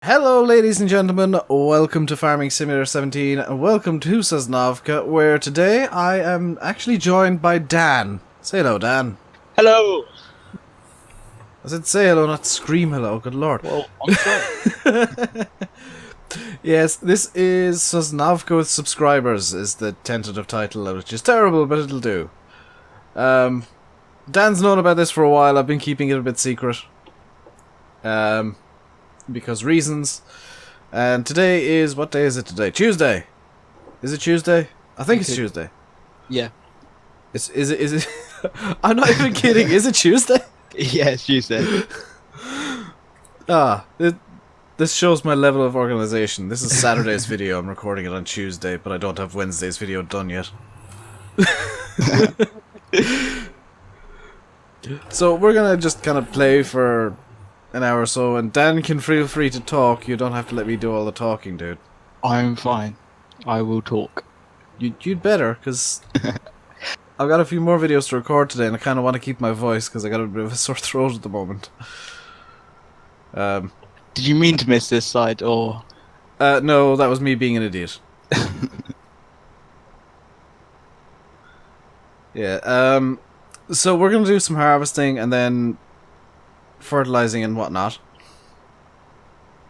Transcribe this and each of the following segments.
Hello ladies and gentlemen, welcome to Farming Simulator 17 and welcome to Sosnovka, where today I am actually joined by Dan. Say hello, Dan. Hello! I said say hello, not scream hello, good lord. Well, I'm sorry. Yes, this is Sosnovka with subscribers is the tentative title, which is terrible, but it'll do. Dan's known about this for a while, I've been keeping it a bit secret. Because reasons. And today is, what day is it today? Tuesday! Is it Tuesday? I think it's Tuesday. Yeah. Is it? I'm not even kidding, is it Tuesday? Yeah, it's Tuesday. This shows my level of organization. This is Saturday's video, I'm recording it on Tuesday, but I don't have Wednesday's video done yet. So we're gonna just kind of play for an hour or so, and Dan can feel free to talk. You don't have to let me do all the talking, dude. I'm fine. I will talk. You'd better, because I've got a few more videos to record today, and I kind of want to keep my voice, because I got a bit of a sore throat at the moment. Did you mean to miss this side, or...? No, that was me being an idiot. Yeah, so we're going to do some harvesting, and then fertilizing and whatnot.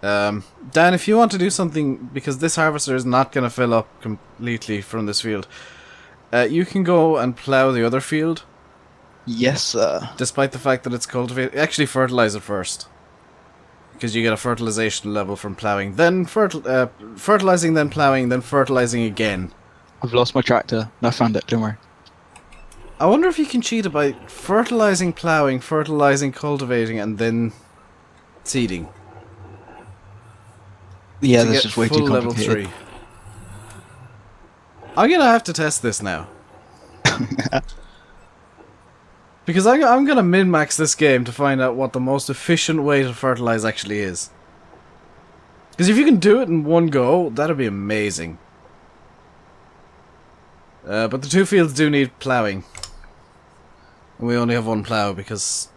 Dan, if you want to do something, because this harvester is not going to fill up completely from this field, you can go and plough the other field. Yes, sir. Despite the fact that it's cultivated. Actually, fertilize it first, because you get a fertilization level from ploughing. Then fertilizing, then ploughing, then fertilizing again. I've lost my tractor. I found it, don't worry. I wonder if you can cheat it by fertilizing, ploughing, fertilizing, cultivating, and then seeding. Yeah, that's just way too complicated. Level 3. I'm gonna have to test this now. Because I'm gonna min-max this game to find out what the most efficient way to fertilize actually is. Because if you can do it in one go, that'd be amazing. But the two fields do need ploughing. And we only have one plough because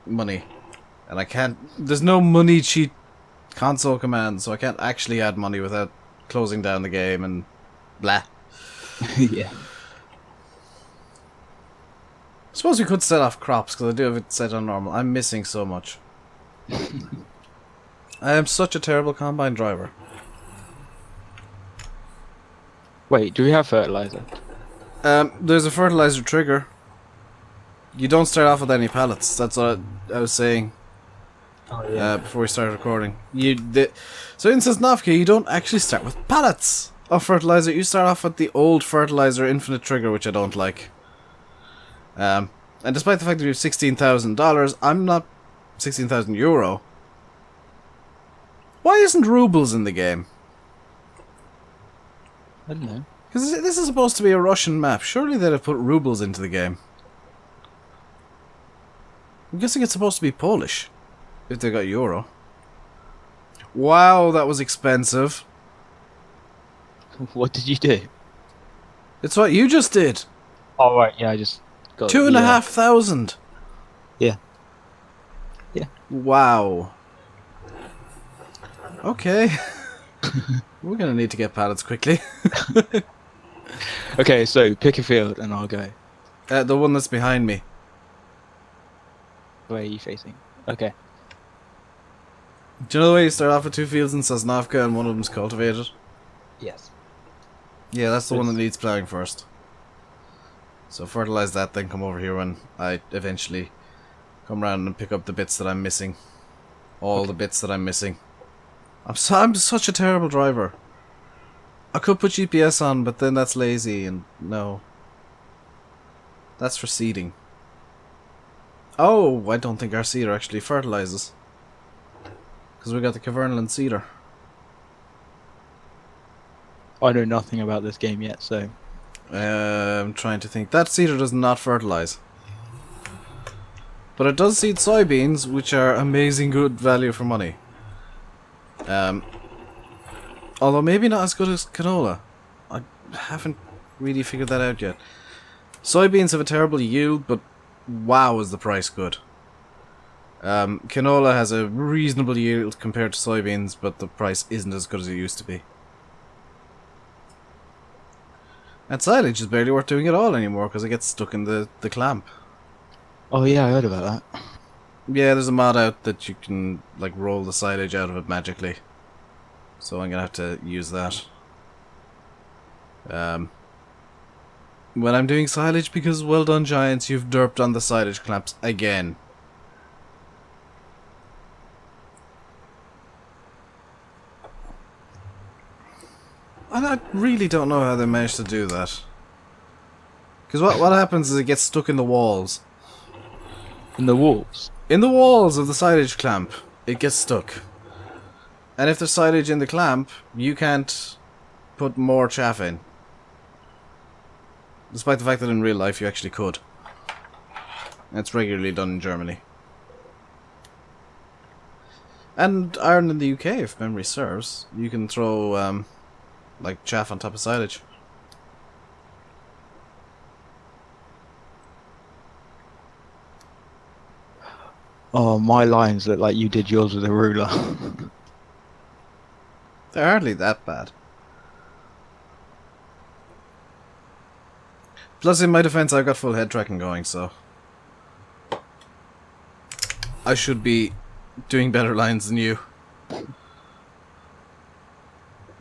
money. And I can't, there's no money cheat console command, so I can't actually add money without closing down the game and blah. Yeah. I suppose we could set off crops, because I do have it set on normal. I'm missing so much. I am such a terrible combine driver. Wait, do we have fertilizer? There's a fertilizer trigger. You don't start off with any pallets. That's what I was saying. Oh, yeah. Before we started recording. So in Sosnovka, you don't actually start with pallets of fertilizer. You start off with the old fertilizer infinite trigger, which I don't like. And despite the fact that we have $16,000, I'm not... €16,000. Why isn't rubles in the game? I don't know. Because this is supposed to be a Russian map. Surely they'd have put rubles into the game. I'm guessing it's supposed to be Polish. If they got euro. Wow, that was expensive. What did you do? It's what you just did. Oh, right, yeah, I just got... 2,500. Yeah. Yeah. Wow. Okay. We're gonna need to get pallets quickly. Okay, so pick a field and I'll go. The one that's behind me. Where are you facing? Okay. Do you know the way you start off with two fields in Sosnovka and one of them's cultivated? Yes. Yeah, that's the one that needs ploughing first. So fertilize that, then come over here when I eventually come around and pick up the bits that I'm missing. All the bits that I'm missing. I'm such a terrible driver. I could put GPS on, but then that's lazy, and no. That's for seeding. Oh, I don't think our seeder actually fertilizes. Because we got the Cavernland seeder. I know nothing about this game yet, so... I'm trying to think. That seeder does not fertilize. But it does seed soybeans, which are amazing good value for money. Although maybe not as good as canola. I haven't really figured that out yet. Soybeans have a terrible yield, but wow is the price good. Canola has a reasonable yield compared to soybeans, but the price isn't as good as it used to be. And silage is barely worth doing at all anymore because it gets stuck in the clamp. Oh yeah, I heard about that. Yeah, there's a mod out that you can like roll the silage out of it magically. So I'm gonna have to use that. When I'm doing silage, because well done Giants, you've derped on the silage clamps again. And I really don't know how they managed to do that. Because what happens is it gets stuck in the walls. In the walls? In the walls of the silage clamp, it gets stuck. And if there's silage in the clamp, you can't put more chaff in. Despite the fact that in real life you actually could. It's regularly done in Germany. And Ireland and the UK, if memory serves. You can throw, like, chaff on top of silage. Oh, my lines look like you did yours with a ruler. They're hardly that bad. Plus, in my defense, I've got full head tracking going, so I should be doing better lines than you.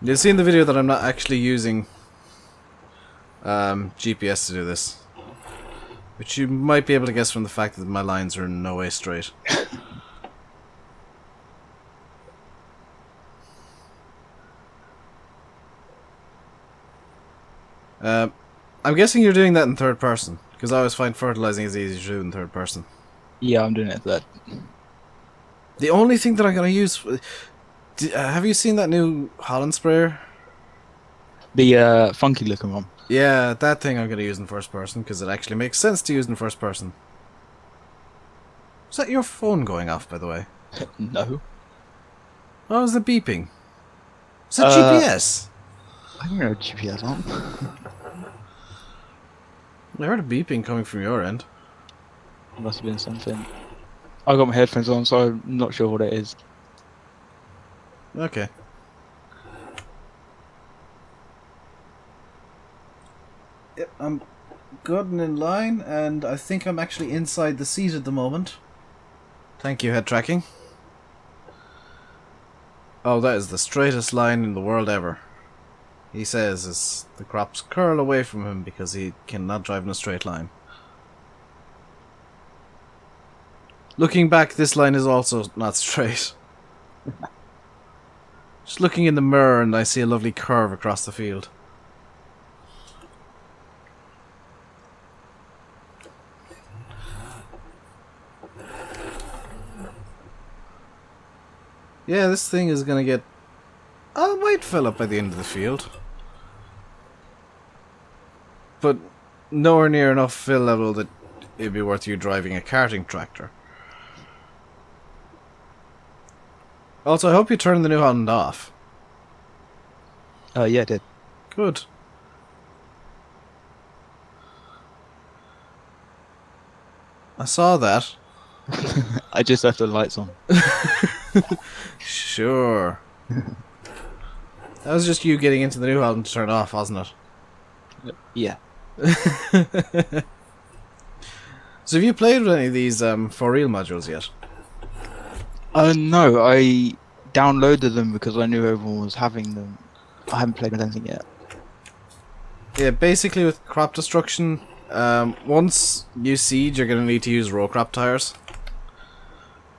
You'll see in the video that I'm not actually using GPS to do this. Which you might be able to guess from the fact that my lines are in no way straight. I'm guessing you're doing that in third person, because I always find fertilizing is easy to do in third person. Yeah, I'm doing it that. The only thing that I'm going to use... have you seen that new Holland sprayer? The funky looking one. Yeah, that thing I'm going to use in first person, because it actually makes sense to use in first person. Is that your phone going off, by the way? No. What was the beeping? Is that GPS? I don't know GPS on. I heard a beeping coming from your end. Must have been something. I got my headphones on, so I'm not sure what it is. Okay. Yep, I'm good and in line, and I think I'm actually inside the seat at the moment. Thank you, head tracking. Oh, that is the straightest line in the world ever. He says as the crops curl away from him because he cannot drive in a straight line. Looking back, this line is also not straight. Just looking in the mirror and I see a lovely curve across the field. Yeah, this thing is gonna get... I might fill up by the end of the field. But nowhere near enough fill level that it'd be worth you driving a carting tractor. Also, I hope you turned the New Holland off. Yeah, I did. Good. I saw that. I just left the lights on. Sure. That was just you getting into the New Holland to turn it off, wasn't it? Yeah. So have you played with any of these for real modules yet? No, I downloaded them because I knew everyone was having them. I haven't played with anything yet. Yeah, basically with crop destruction, once you seed, you're going to need to use row crop tires.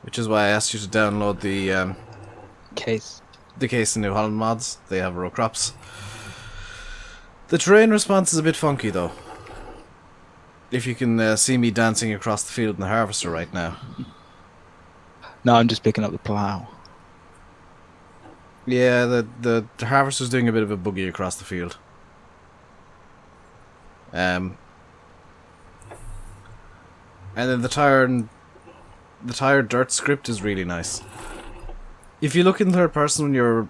Which is why I asked you to download the Case. The case in New Holland mods. They have row crops. The terrain response is a bit funky though. If you can see me dancing across the field in the harvester right now. No, I'm just picking up the plough. Yeah, the harvester's doing a bit of a boogie across the field. And then the tire dirt script is really nice. If you look in third person when you're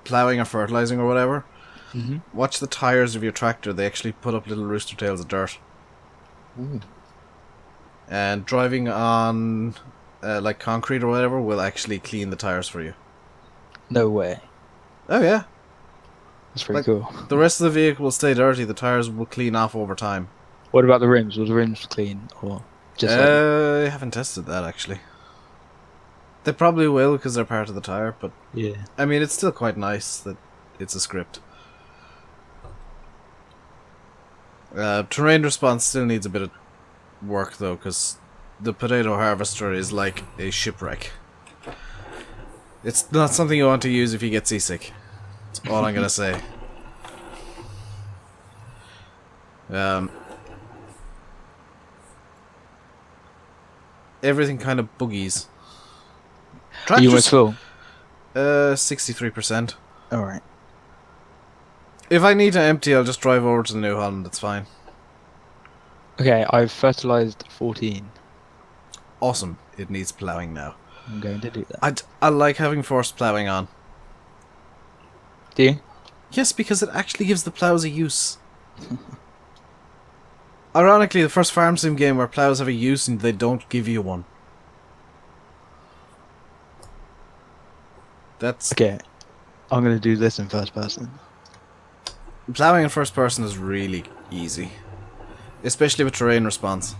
ploughing or fertilizing or whatever, watch the tires of your tractor. They actually put up little rooster tails of dirt. Ooh. And driving on like concrete or whatever, will actually clean the tires for you. No way. Oh yeah. That's pretty Like, cool. the rest of the vehicle will stay dirty. The tires will clean off over time. What about the rims? Was the rims clean or just like? I haven't tested that actually. They probably will because they're part of the tire, but Yeah. I mean, it's still quite nice that it's a script. Terrain response still needs a bit of work though, because the potato harvester is like a shipwreck. It's not something you want to use if you get seasick. That's all I'm gonna say. Everything kind of boogies. Are you almost full? 63%. Alright. If I need to empty, I'll just drive over to the New Holland. It's fine. Okay, I've fertilized 14. Awesome. It needs ploughing now. I'm going to do that. I like having forced ploughing on. Do you? Yes, because it actually gives the ploughs a use. Ironically, the first farm sim game where ploughs have a use and they don't give you one. That's... Okay. I'm going to do this in first person. Ploughing in first person is really easy. Especially with terrain response.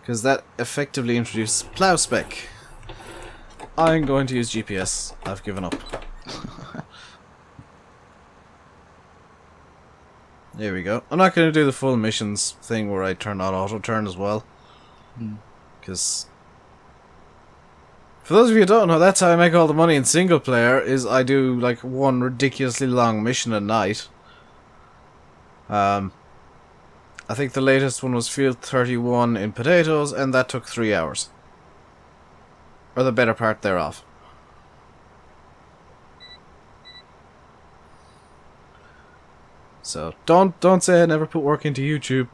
Because that effectively introduces plough spec. I'm going to use GPS. I've given up. There we go. I'm not going to do the full missions thing where I turn on auto turn as well. Because... For those of you who don't know, that's how I make all the money in single player, is I do like one ridiculously long mission a night. I think the latest one was Field 31 in potatoes, and that took 3 hours. Or the better part thereof. So, don't say I never put work into YouTube.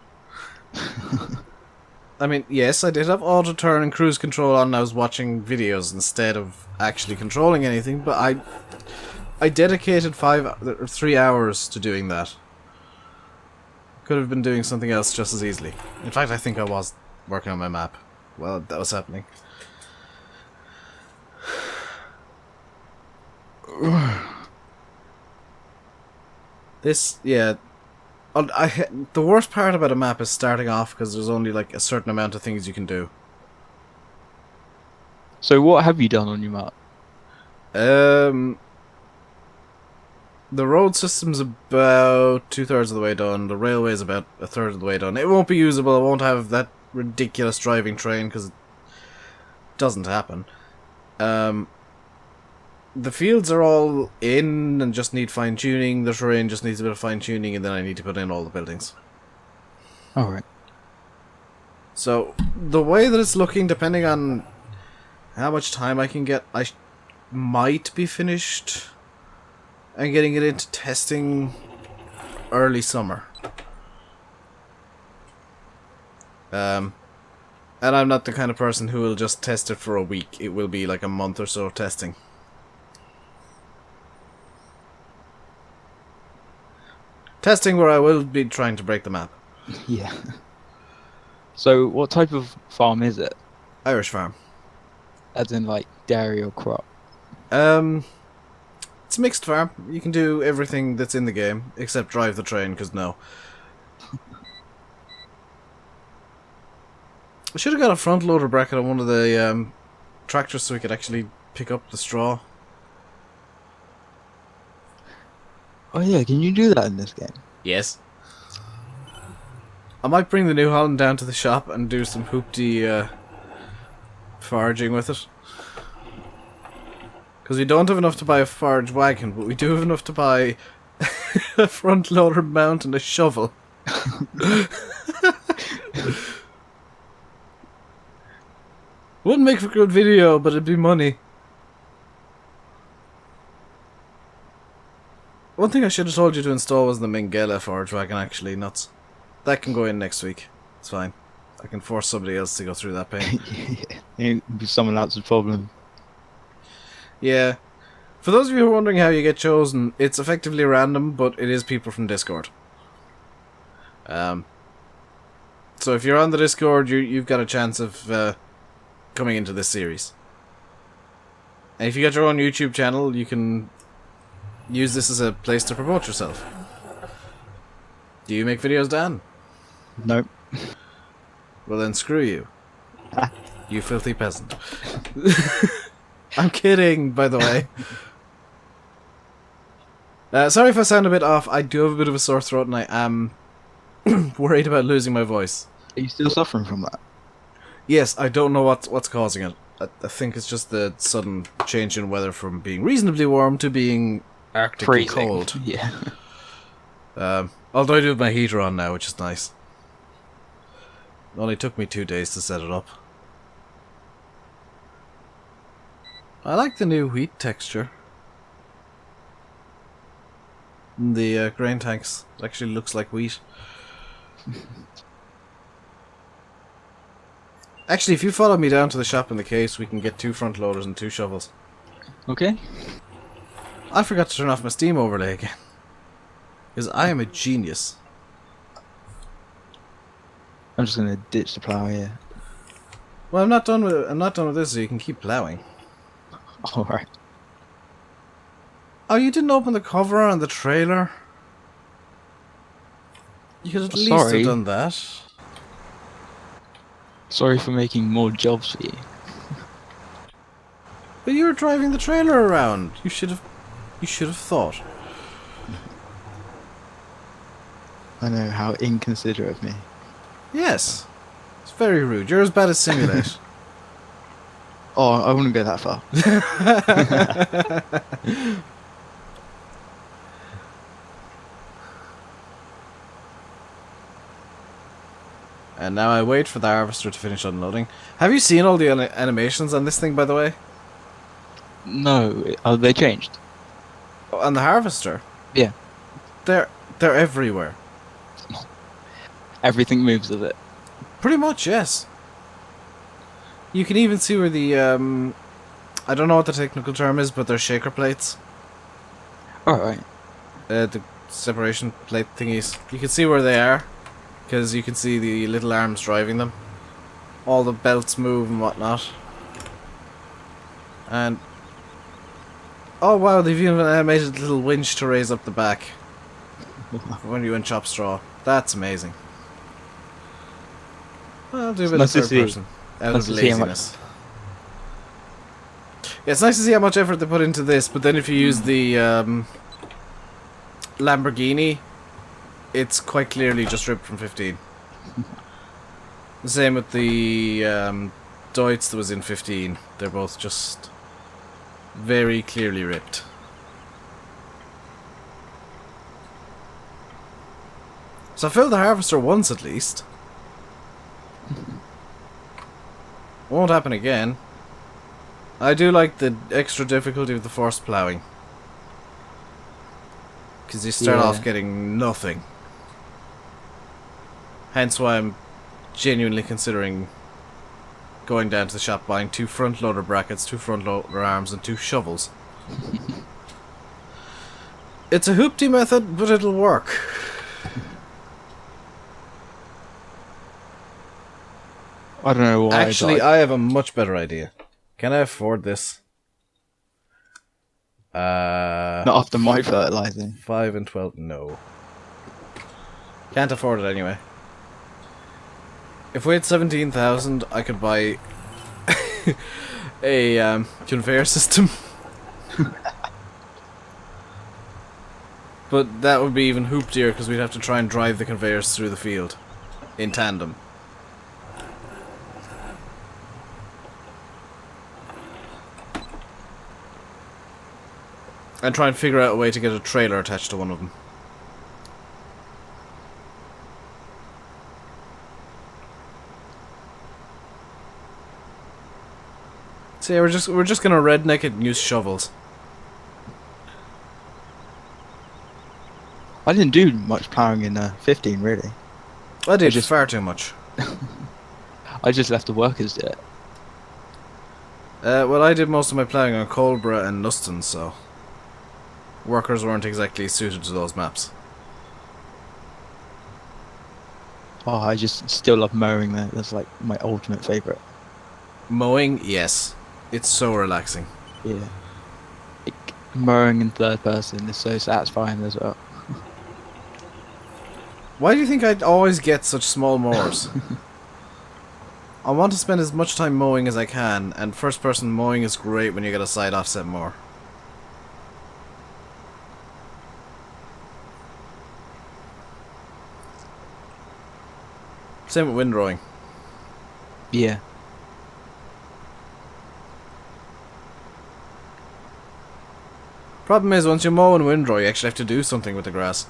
I mean, yes, I did have auto turn and cruise control on, and I was watching videos instead of actually controlling anything, but I dedicated 3 hours to doing that. Could have been doing something else just as easily. In fact, I think I was working on my map while that was happening. This, yeah. The worst part about a map is starting off because there's only like a certain amount of things you can do. So what have you done on your map? The road system's about 2/3 of the way done. The railway's about 1/3 of the way done. It won't be usable. It won't have that ridiculous driving train because it doesn't happen. The fields are all in and just need fine-tuning. The terrain just needs a bit of fine-tuning, and then I need to put in all the buildings. Alright. So, the way that it's looking, depending on how much time I can get, I might be finished and getting it into testing early summer. And I'm not the kind of person who will just test it for a week. It will be like a month or so of testing. Testing where I will be trying to break the map. Yeah. So what type of farm is it? Irish farm. As in like dairy or crop? It's a mixed farm. You can do everything that's in the game, except drive the train, because no. I should have got a front loader bracket on one of the tractors so we could actually pick up the straw. Oh yeah, can you do that in this game? Yes. I might bring the New Holland down to the shop and do some hoopty foraging with it. Because we don't have enough to buy a forage wagon, but we do have enough to buy a front loader mount and a shovel. Wouldn't make for a good video, but it'd be money. One thing I should have told you to install was the Mingela forage wagon, actually. Nuts. That can go in next week. It's fine. I can force somebody else to go through that pain. Yeah, it would be someone else's problem. Yeah. For those of you who are wondering how you get chosen, it's effectively random, but it is people from Discord. So if you're on the Discord, you've got a chance of coming into this series. And if you got your own YouTube channel, you can use this as a place to promote yourself. Do you make videos, Dan? Nope. Well then, screw you. You filthy peasant. I'm kidding, by the way. Sorry if I sound a bit off. I do have a bit of a sore throat and I am worried about losing my voice. Are you still suffering from that? Yes, I don't know what's causing it. I think it's just the sudden change in weather from being reasonably warm to being arctically Freezing. cold. Yeah. Although I do have my heater on now, which is nice. It only took me 2 days to set it up. I like the new wheat texture. The grain tanks actually looks like wheat. Actually, if you follow me down to the shop in the case, we can get 2 front loaders and 2 shovels. Okay. I forgot to turn off my Steam overlay again. Because I am a genius. I'm just gonna ditch the plough here. Well, I'm not done with this, so you can keep ploughing. Alright. Oh, you didn't open the cover on the trailer? You could at least Sorry. have done that. Sorry for making more jobs for you. But you were driving the trailer around. You should have thought. I know, how inconsiderate of me. Yes. It's very rude. You're as bad as Simulate. Oh, I wouldn't go that far. And now I wait for the harvester to finish unloading. Have you seen all the animations on this thing, by the way? No, they changed. On the harvester? Yeah. They're everywhere. Everything moves with it. Pretty much, yes. You can even see where the, I don't know what the technical term is, but they're shaker plates. Alright. The separation plate thingies. You can see where they are, because you can see the little arms driving them. All the belts move and whatnot. And... oh wow, they've even animated a little winch to raise up the back when you chop straw. That's amazing. I'll do a bit of third person out of laziness. Yeah, it's nice to see how much effort they put into this, but then if you use the Lamborghini, it's quite clearly just ripped from 15. The same with the Deutz that was in 15. They're both just very clearly ripped. So I filled the harvester once at least. Won't happen again. I do like the extra difficulty of the forced ploughing. Because you start off getting nothing. Hence why I'm genuinely considering going down to the shop, buying 2 front loader brackets, 2 front loader arms, and 2 shovels. It's a hoopty method, but it'll work. I don't know why. Actually, I have a much better idea. Can I afford this? Not after my fertilizing. 5 and 12, no. Can't afford it anyway. If we had 17,000, I could buy a conveyor system. But that would be even hooptier because we'd have to try and drive the conveyors through the field in tandem. And try and figure out a way to get a trailer attached to one of them. So yeah, we're just gonna redneck it and use shovels. I didn't do much ploughing in 15, really. I did far too much. I just left the workers do it. Well, I did most of my ploughing on Colborough and Nuston, so workers weren't exactly suited to those maps. Oh, I just still love mowing there. That's like my ultimate favourite. Mowing, yes. It's so relaxing. Yeah. Like, mowing in third person is so satisfying as well. Why do you think I'd always get such small mowers? I want to spend as much time mowing as I can, and first person mowing is great when you get a side offset mower. Same with windrowing. Yeah. Problem is, once you mow and windrow, you actually have to do something with the grass.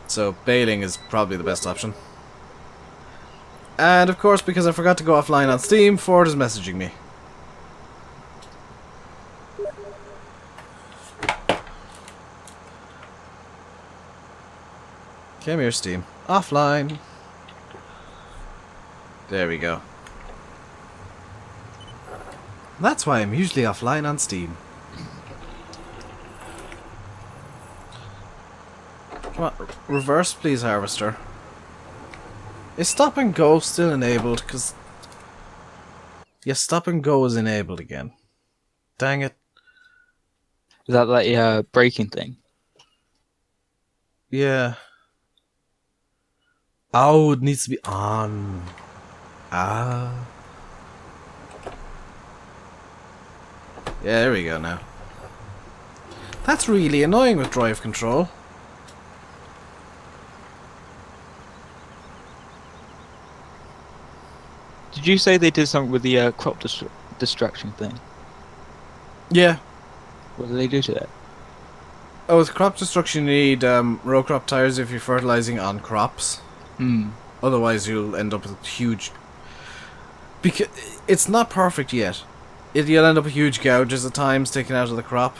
So baling is probably the best option. And of course, because I forgot to go offline on Steam, Ford is messaging me. Come here, Steam. Offline. There we go. That's why I'm usually offline on Steam. Come on, reverse please, Harvester. Is stop and go still enabled? Because... yes, stop and go is enabled again. Dang it. Is that like a braking thing? Yeah. Oh, it needs to be on. Ah. Yeah, there we go now. That's really annoying with drive control. Did you say they did something with the crop destruction thing? Yeah. What did they do to that? Oh, with crop destruction you need row crop tires if you're fertilizing on crops. Hmm. Otherwise you'll end up with huge... because it's not perfect yet. You'll end up with huge gouges at times taken out of the crop,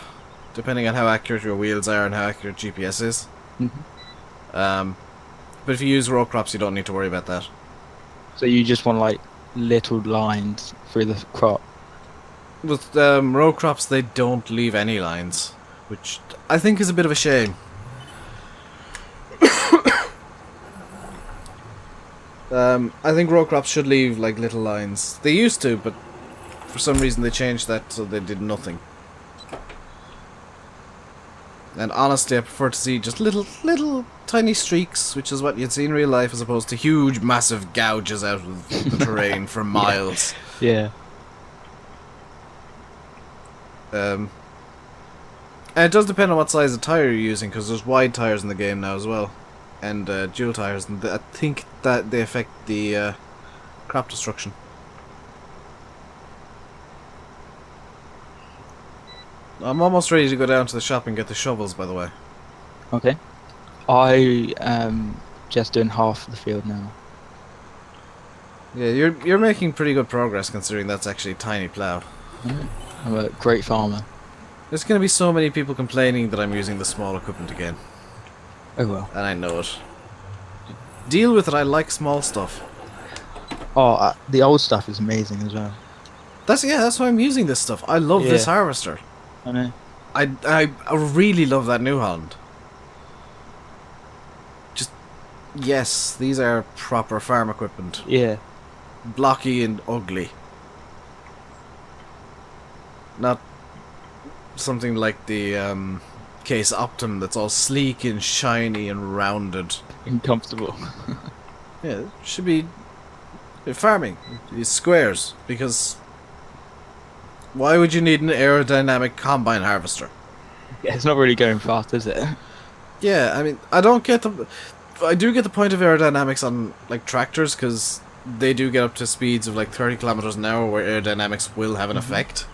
depending on how accurate your wheels are and how accurate GPS is. Mm-hmm. But if you use row crops you don't need to worry about that. So you just want like little lines through the crop? With row crops they don't leave any lines, which I think is a bit of a shame. I think row crops should leave like little lines. They used to, but for some reason they changed that so they did nothing. And honestly I prefer to see just little tiny streaks, which is what you'd see in real life, as opposed to huge massive gouges out of the terrain for miles. Yeah. And it does depend on what size of tire you're using, because there's wide tires in the game now as well, and dual tires, and I think that they affect the crop destruction. I'm almost ready to go down to the shop and get the shovels, by the way. Okay. I am just doing half of the field now. Yeah, you're making pretty good progress considering that's actually a tiny plough. I'm a great farmer. There's going to be so many people complaining that I'm using the small equipment again. Oh well. And I know it. Deal with it, I like small stuff. Oh, the old stuff is amazing as well. That's why I'm using this stuff. I love this harvester. I know. I really love that New Holland. Just, yes, these are proper farm equipment. Yeah. Blocky and ugly. Not something like the Case Optum that's all sleek and shiny and rounded. And comfortable. Yeah, it should be farming. It's squares, because why would you need an aerodynamic combine harvester? Yeah, it's not really going fast, is it? Yeah, I mean, I do get the point of aerodynamics on like tractors, because they do get up to speeds of like 30 kilometers an hour where aerodynamics will have an effect.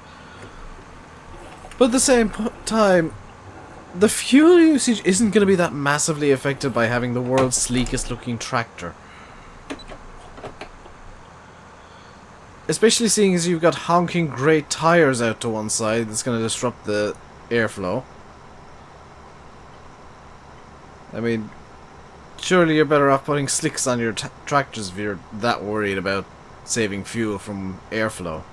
But at the same time, the fuel usage isn't going to be that massively affected by having the world's sleekest looking tractor. Especially seeing as you've got honking great tires out to one side that's going to disrupt the airflow. I mean, surely you're better off putting slicks on your tractors if you're that worried about saving fuel from airflow.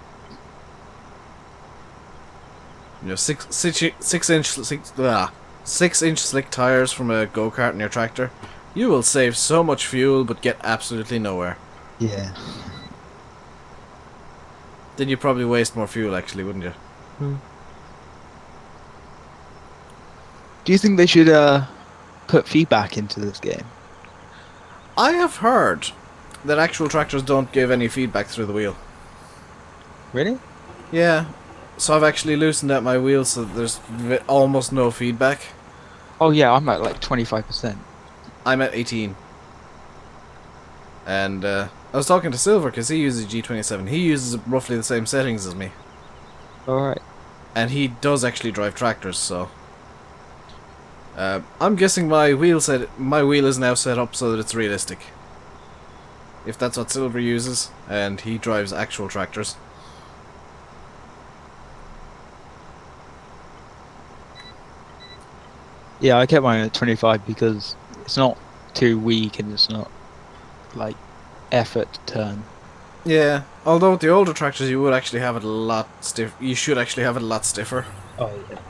You know, 6-inch slick tires from a go-kart in your tractor. You will save so much fuel but get absolutely nowhere. Yeah. Then you'd probably waste more fuel, actually, wouldn't you? Do you think they should put feedback into this game? I have heard that actual tractors don't give any feedback through the wheel. Really? Yeah. So I've actually loosened out my wheels so there's almost no feedback. Oh yeah, I'm at like 25%. I'm at 18. And I was talking to Silver because he uses G27. He uses roughly the same settings as me. Alright. And he does actually drive tractors, so... I'm guessing my wheel is now set up so that it's realistic. If that's what Silver uses, and he drives actual tractors. Yeah, I kept mine at 25 because it's not too weak and it's not like effort to turn. Yeah, although with the older tractors you would actually have it a lot stiff. You should actually have it a lot stiffer. Oh yeah.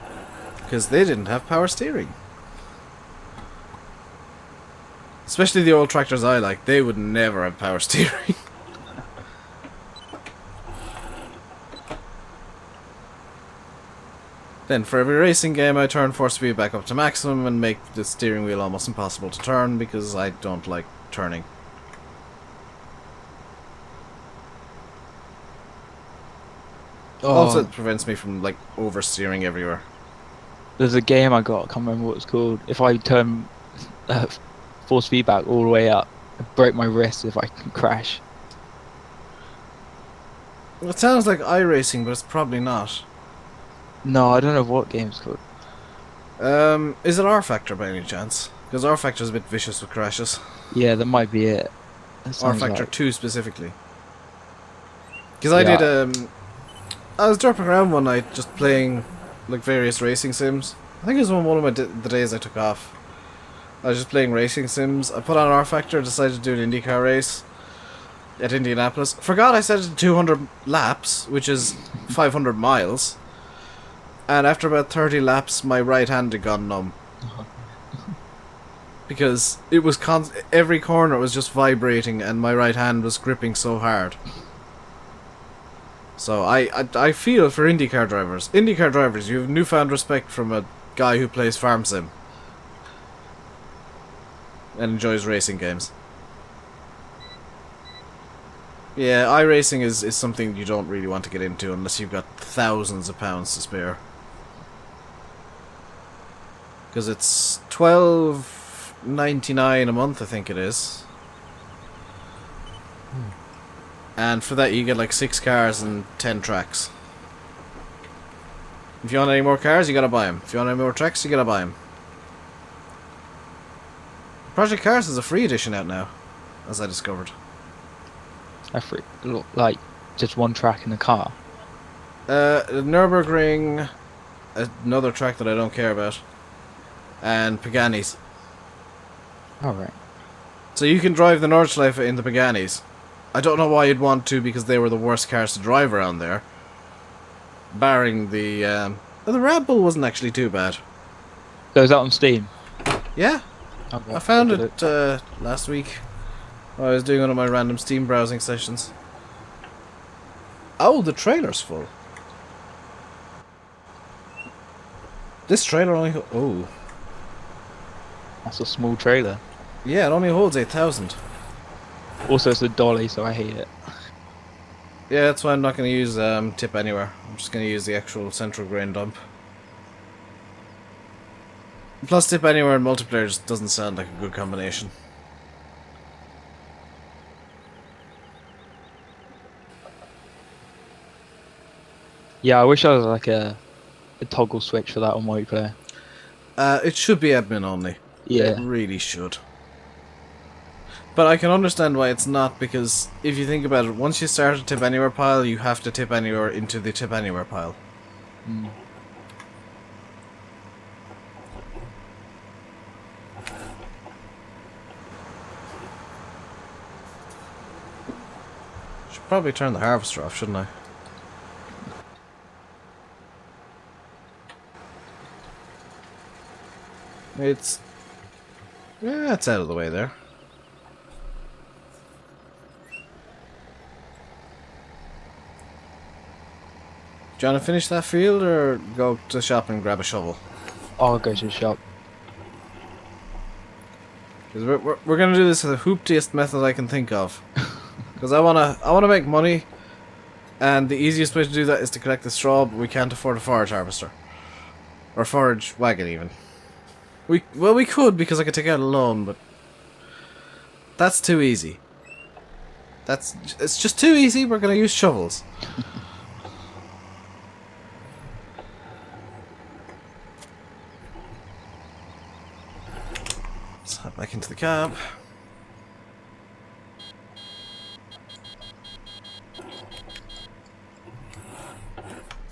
Because they didn't have power steering. Especially the old tractors I like, they would never have power steering. Then for every racing game I turn force speed back up to maximum and make the steering wheel almost impossible to turn because I don't like turning. Oh, Also it prevents me from like oversteering everywhere. there's a game I got, I can't remember what it's called. If I turn force feedback all the way up, I break my wrist if I can crash. It sounds like iRacing, but it's probably not. No, I don't know what game it's called. Is it R Factor by any chance? Because R Factor is a bit vicious with crashes. Yeah, that might be it. That R sounds Factor like... 2 specifically. Because I did, I was dropping around one night just playing like various racing sims. I think it was on one of the days I took off. I was just playing racing sims. I put on R Factor, decided to do an IndyCar race at Indianapolis. Forgot I set it to 200 laps, which is 500 miles. And after about 30 laps, my right hand had gone numb. Because it was every corner was just vibrating and my right hand was gripping so hard. So I feel for IndyCar drivers. IndyCar drivers, you have newfound respect from a guy who plays farm sim. And enjoys racing games. Yeah, iRacing is something you don't really want to get into unless you've got thousands of pounds to spare. Because it's $12.99 a month, I think it is. And for that you get like 6 cars and 10 tracks. If you want any more cars, you gotta buy them. If you want any more tracks, you gotta buy them. Project Cars is a free edition out now, as I discovered. Like, just one track in the car. Nürburgring, another track that I don't care about, and Pagani's. Alright. So you can drive the Nordschleife in the Pagani's. I don't know why you'd want to, because they were the worst cars to drive around there. Barring the Red Bull wasn't actually too bad. So is that on Steam? Yeah, Okay. I found it last week. I was doing one of my random Steam browsing sessions. Oh, the trailer's full. This trailer only... Oh. That's a small trailer. Yeah, it only holds 8,000. Also, it's a dolly, so I hate it. Yeah, that's why I'm not going to use Tip Anywhere. I'm just going to use the actual central grain dump. Plus, Tip Anywhere and multiplayer just doesn't sound like a good combination. Yeah, I wish I was like a toggle switch for that on multiplayer. It should be admin only. Yeah. It really should. But I can understand why it's not, because if you think about it, once you start a Tip Anywhere pile, you have to Tip Anywhere into the Tip Anywhere pile. Mm. Should probably turn the harvester off, shouldn't I? Yeah, it's out of the way there. Do you want to finish that field or go to the shop and grab a shovel? I'll go to the shop. Because we're going to do this the hooptiest method I can think of. Because I wanna make money, and the easiest way to do that is to collect the straw, but we can't afford a forage harvester. Or forage wagon even. Well, we could, because I could take out a loan, but that's too easy. It's just too easy. We're gonna use shovels. Let's hop back into the cab.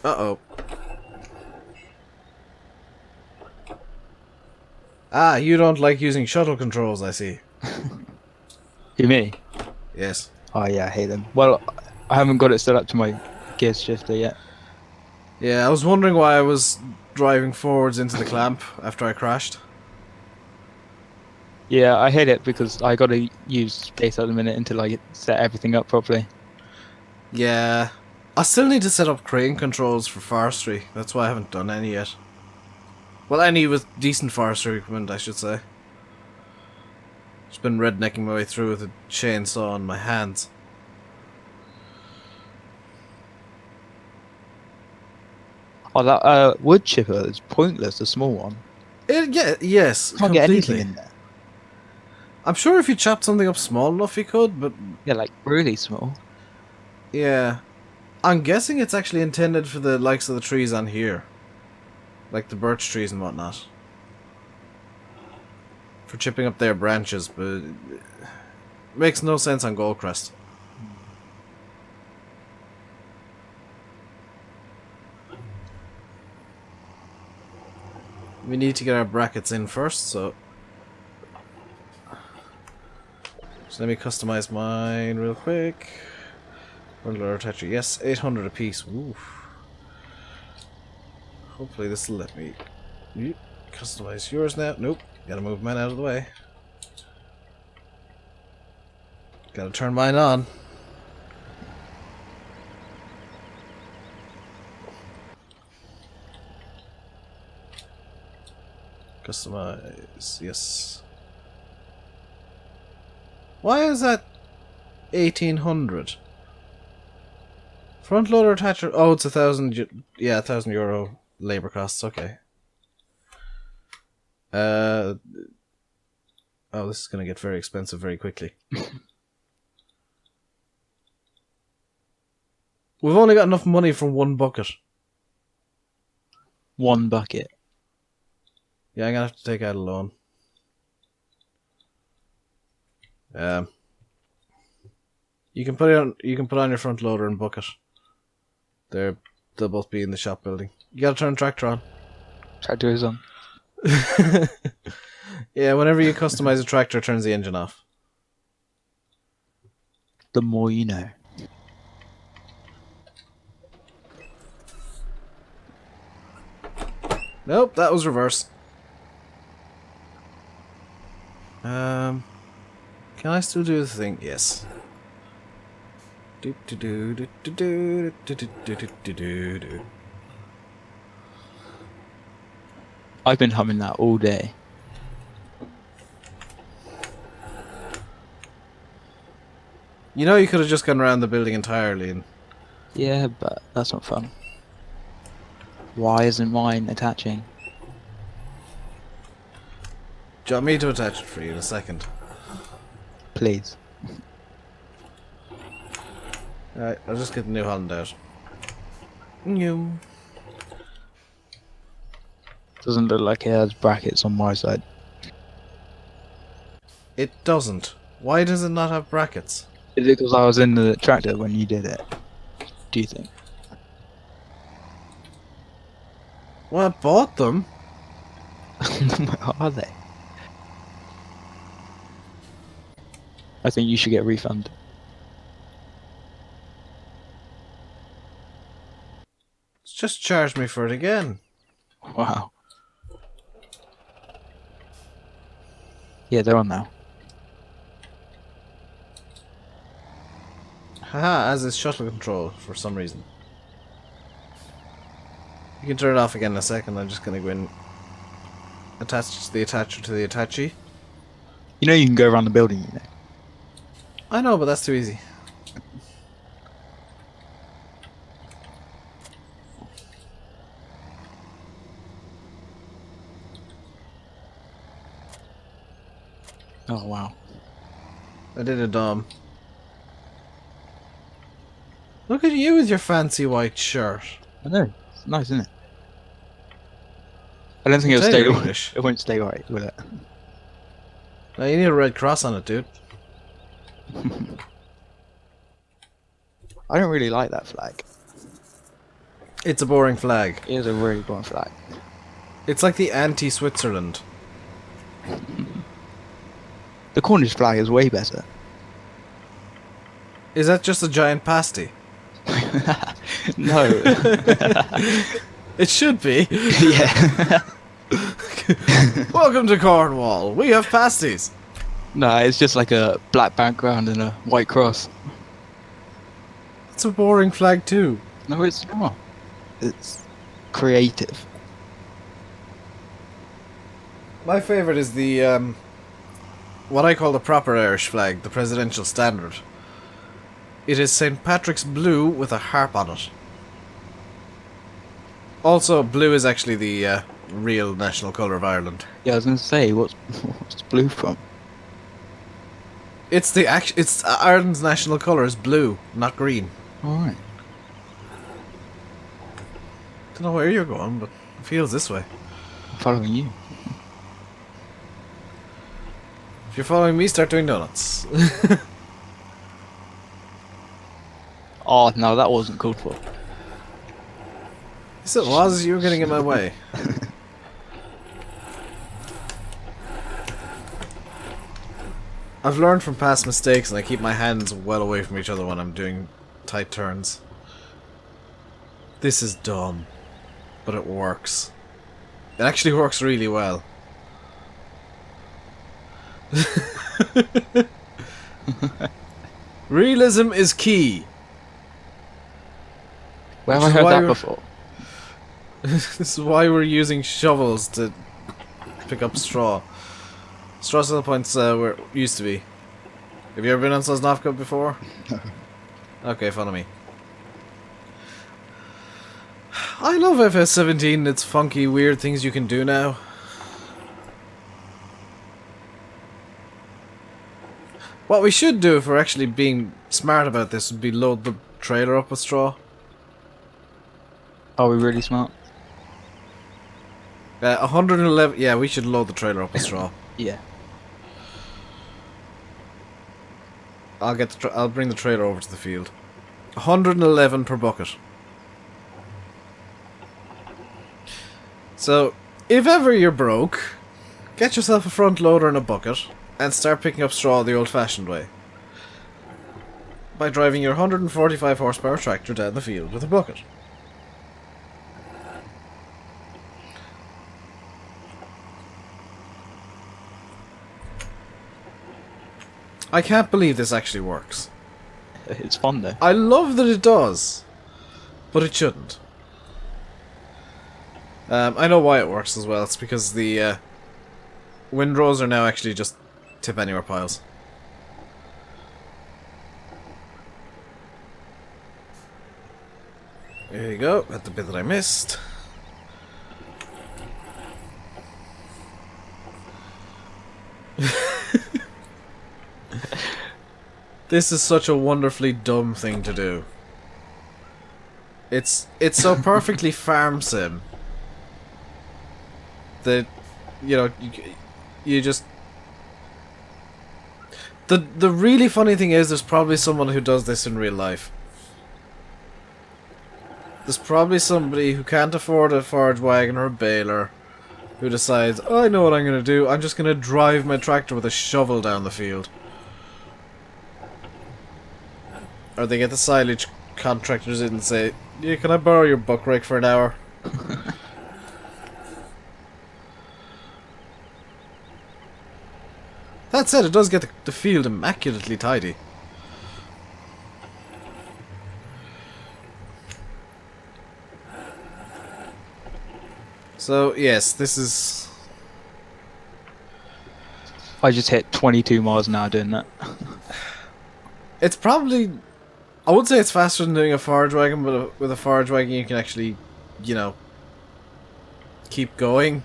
Uh-oh. Ah, you don't like using shuttle controls, I see. You me? Yes. Oh yeah, I hate them. Well, I haven't got it set up to my gear shifter yet. Yeah, I was wondering why I was driving forwards into the clamp after I crashed. Yeah, I hate it because I got to use space at the minute until I set everything up properly. Yeah. I still need to set up crane controls for forestry. That's why I haven't done any yet. Well, any with decent forestry equipment, I should say. Just been rednecking my way through with a chainsaw in my hands. Oh, that wood chipper is pointless, the small one. Yes, Can't get anything in there. I'm sure if you chopped something up small enough you could, but... Yeah, like really small. Yeah. I'm guessing it's actually intended for the likes of the trees on here. Like the birch trees and whatnot. For chipping up their branches, but... it makes no sense on Goldcrest. We need to get our brackets in first, so let me customize mine real quick. Bundler attach it. Yes, 800 a piece. Oof. Hopefully this will let me customize yours now. Nope. Gotta move mine out of the way. Gotta turn mine on. Customize. Yes. Why is that 1800? Front loader attacher. Oh, it's 1,000. Yeah, 1,000 euro labor costs. Okay. Oh, this is gonna get very expensive very quickly. We've only got enough money for one bucket. One bucket. Yeah, I'm gonna have to take out a loan. You can put it on. You can put on your front loader and bucket. They'll both be in the shop building. You gotta turn the tractor on. Tractor is on. Yeah, whenever you customize a tractor, it turns the engine off. The more you know. Nope, that was reverse. Can I still do the thing? Yes. I've been humming that all day. You know, you could have just gone around the building entirely and... Yeah, but that's not fun. Why isn't mine attaching? Do you want me to attach it for you in a second? Please. Alright, I'll just get the New Holland out. New. Doesn't look like it has brackets on my side. It doesn't. Why does it not have brackets? Is it because I was in the tractor when you did it? Do you think? Well, I bought them. Where are they? I think you should get a refund. Just charge me for it again. Wow. Yeah, they're on now. Haha, as is shuttle control for some reason. You can turn it off again in a second. I'm just gonna go in. Attach the attacher to the attachee. You know you can go around the building, you know. I know, but that's too easy. Oh wow. I did a dom. Look at you with your fancy white shirt. I know. It's nice, isn't it? I don't think it'll Tell stay. you're English. It won't stay right, will it? Now you need a red cross on it, dude. I don't really like that flag. It's a boring flag. It is a really boring flag. It's like the anti-Switzerland. The Cornish flag is way better. Is that just a giant pasty? No. It should be. Yeah. Welcome to Cornwall. We have pasties. No, it's just like a black background and a white cross. It's a boring flag too. No, it's not. It's creative. My favourite is the what I call the proper Irish flag, the presidential standard. It is St. Patrick's blue with a harp on it. Also, blue is actually the real national colour of Ireland. Yeah, I was gonna say, what's blue from? It's it's Ireland's national colour is blue, not green. All right. Don't know where you're going, but it feels this way. I'm following you. If you're following me, start doing donuts. Oh no, that wasn't called for. Yes, it was. You were getting in my way. I've learned from past mistakes, and I keep my hands well away from each other when I'm doing tight turns. This is dumb, but it works. It actually works really well. Realism is key. Where have Which I is heard why that we're- before? This is why we're using shovels to pick up straw. Straw cell points were used to be. Have you ever been on Sosnovka before? No. Okay, follow me. I love FS17. It's funky, weird things you can do now. What we should do if we're actually being smart about this would be load the trailer up with straw. Are we really smart? 111. Yeah, we should load the trailer up with straw. Yeah. I'll bring the trailer over to the field. 111 per bucket. So, if ever you're broke, get yourself a front loader and a bucket, and start picking up straw the old-fashioned way. By driving your 145 horsepower tractor down the field with a bucket. I can't believe this actually works. It's fun though. I love that it does, but it shouldn't. I know why it works as well. It's because the windrows are now actually just tip anywhere piles. There you go. That's the bit that I missed. This is such a wonderfully dumb thing to do. It's so perfectly farm sim that, you know, you just... The really funny thing is there's probably someone who does this in real life. There's probably somebody who can't afford a forage wagon or a baler who decides, oh, I know what I'm going to do, I'm just going to drive my tractor with a shovel down the field. Or they get the silage contractors in and say, yeah, can I borrow your buck rake for an hour? That said, it does get the field immaculately tidy. So, yes, this is... I just hit 22 miles an hour doing that. It's probably... I would say it's faster than doing a forage wagon, but with a forage wagon you can actually, you know, keep going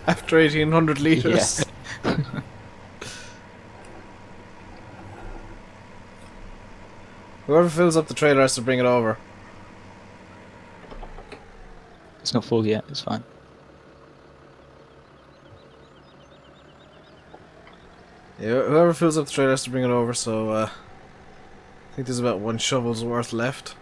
after 1800 litres. Yeah. Whoever fills up the trailer has to bring it over. It's not full yet, it's fine. Yeah, whoever fills up the trailer has to bring it over, so I think there's about 1 shovel's worth left.